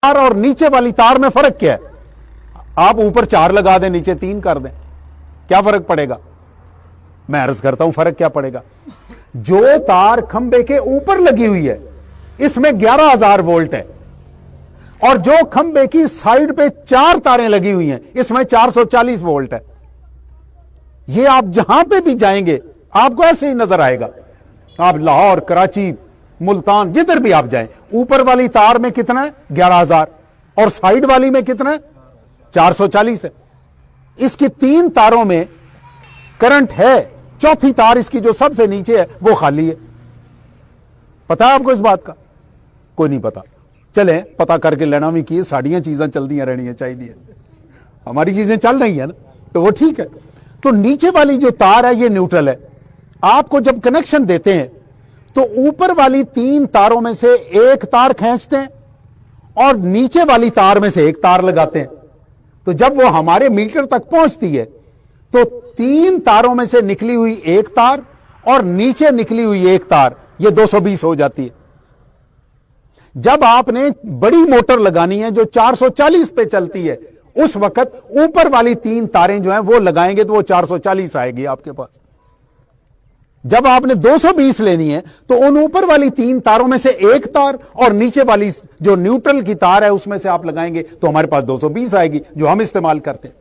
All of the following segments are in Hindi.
तार और नीचे वाली तार में फर्क क्या है? आप ऊपर 4 लगा दें, नीचे 3 कर दें, क्या फर्क पड़ेगा? मैं अर्ज करता हूं फर्क क्या पड़ेगा। जो तार खंबे के ऊपर लगी हुई है इसमें 11,000 वोल्ट है, और जो खंबे की साइड पे 4 तारें लगी हुई हैं इसमें 440 वोल्ट है। ये आप जहां पे भी जाएंगे आपको ऐसे ही नजर आएगा। आप लाहौर, कराची, मुल्तान, जिधर भी आप जाएं, ऊपर वाली तार में कितना है? 11,000, और साइड वाली में कितना है? 440 है। इसकी 3 तारों में करंट है, चौथी तार इसकी जो सबसे नीचे है वो खाली है। पता है आपको इस बात का? कोई नहीं पता। चले पता करके लेना भी की, साड़ियां चीजें चलती रहनी चाहिए, हमारी चीजें चल रही है ना, तो वो ठीक है। तो नीचे वाली जो तार है ये न्यूट्रल है। आपको जब कनेक्शन देते हैं तो ऊपर वाली 3 तारों में से एक तार खींचते हैं और नीचे वाली तार में से एक तार लगाते हैं। तो जब वो हमारे मीटर तक पहुंचती है तो 3 तारों में से निकली हुई एक तार और नीचे निकली हुई एक तार, ये 220 हो जाती है। जब आपने बड़ी मोटर लगानी है जो 440 पे चलती है, उस वक्त ऊपर वाली 3 तारें जो हैं वो लगाएंगे तो वो 440 आएगी आपके पास। जब आपने 220 लेनी है तो उन ऊपर वाली 3 तारों में से एक तार और नीचे वाली जो न्यूट्रल की तार है उसमें से आप लगाएंगे तो हमारे पास 220 आएगी, जो हम इस्तेमाल करते हैं।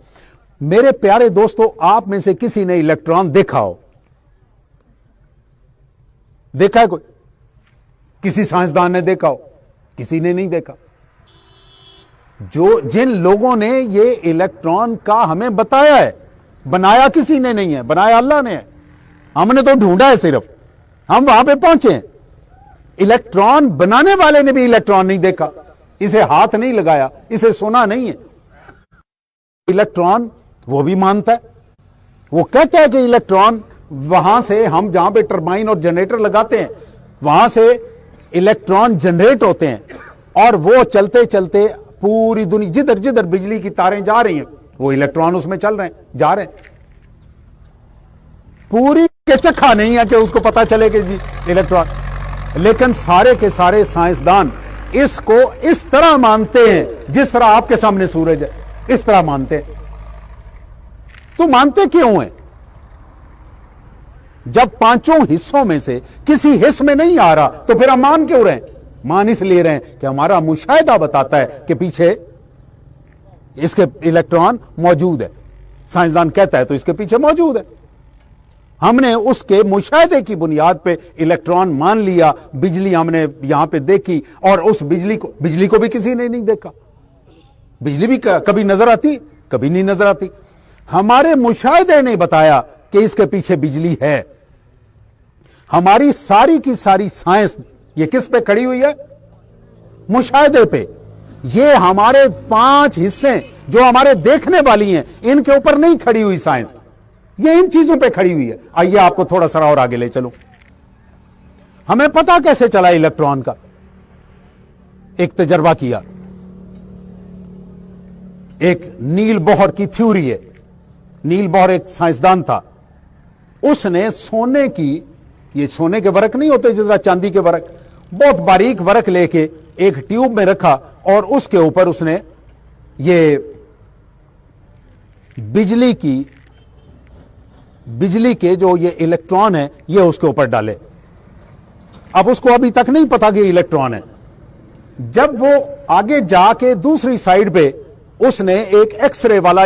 मेरे प्यारे दोस्तों, आप में से किसी ने इलेक्ट्रॉन देखा हो? देखा है कोई? किसी साइंसदान ने देखा हो? किसी ने नहीं देखा। जिन लोगों ने ये इलेक्ट्रॉन का हमें बताया है, बनाया किसी ने नहीं है, बनाया अल्लाह ने है। हमने तो ढूंढा है, सिर्फ हम वहां पे पहुंचे हैं। इलेक्ट्रॉन बनाने वाले ने भी इलेक्ट्रॉन नहीं देखा, इसे हाथ नहीं लगाया, इसे सुना नहीं है। इलेक्ट्रॉन वो भी मानता है, वो कहता है कि इलेक्ट्रॉन वहां से, हम जहां पे टरबाइन और जनरेटर लगाते हैं वहां से इलेक्ट्रॉन जनरेट होते हैं और वो चलते चलते पूरी दुनिया, जिधर जिधर बिजली की तारें जा रही हैं वो इलेक्ट्रॉन उसमें चल रहे हैं, जा रहे हैं। पूरी के चक्का नहीं है कि उसको पता चले कि जी इलेक्ट्रॉन। लेकिन सारे के सारे साइंसदान इसको इस तरह मानते हैं जिस तरह आपके सामने सूरज है, इस तरह मानते हैं। तो मानते क्यों हैं? जब 5 हिस्सों में से किसी हिस्से में नहीं आ रहा तो फिर हम मान क्यों रहे हैं? मान इसलिए रहे हैं कि हमारा मुशाहिदा बताता है कि पीछे इसके इलेक्ट्रॉन मौजूद है। साइंसदान कहता है तो इसके पीछे मौजूद है। हमने उसके मुशाहिदे की बुनियाद पे इलेक्ट्रॉन मान लिया, बिजली हमने यहां पे देखी, और उस बिजली को भी किसी ने नहीं देखा। बिजली भी कभी नजर आती, कभी नहीं नजर आती। हमारे मुशाहिदे ने बताया कि इसके पीछे बिजली है। हमारी सारी की सारी साइंस ये किस पे खड़ी हुई है? मुशाहिदे पे। ये हमारे 5 हिस्से जो हमारे देखने वाली हैं, इनके ऊपर नहीं खड़ी हुई साइंस, ये इन चीजों पे खड़ी हुई है। आइए आपको थोड़ा सा और आगे ले चलूं। हमें पता कैसे चला इलेक्ट्रॉन का? एक तजर्बा किया। एक नील बोहर की थ्योरी है। नील बोहर एक साइंसदान था। उसने सोने की, ये सोने के वर्क नहीं होते जिस तरह चांदी के वर्क, बहुत बारीक वर्क लेके एक ट्यूब में रखा और उसके ऊपर उसने ये बिजली के जो ये इलेक्ट्रॉन है ये उसके ऊपर डाले। अब उसको अभी तक नहीं पता कि इलेक्ट्रॉन है। जब वो आगे जाके दूसरी साइड पे उसने एक एक्सरे वाला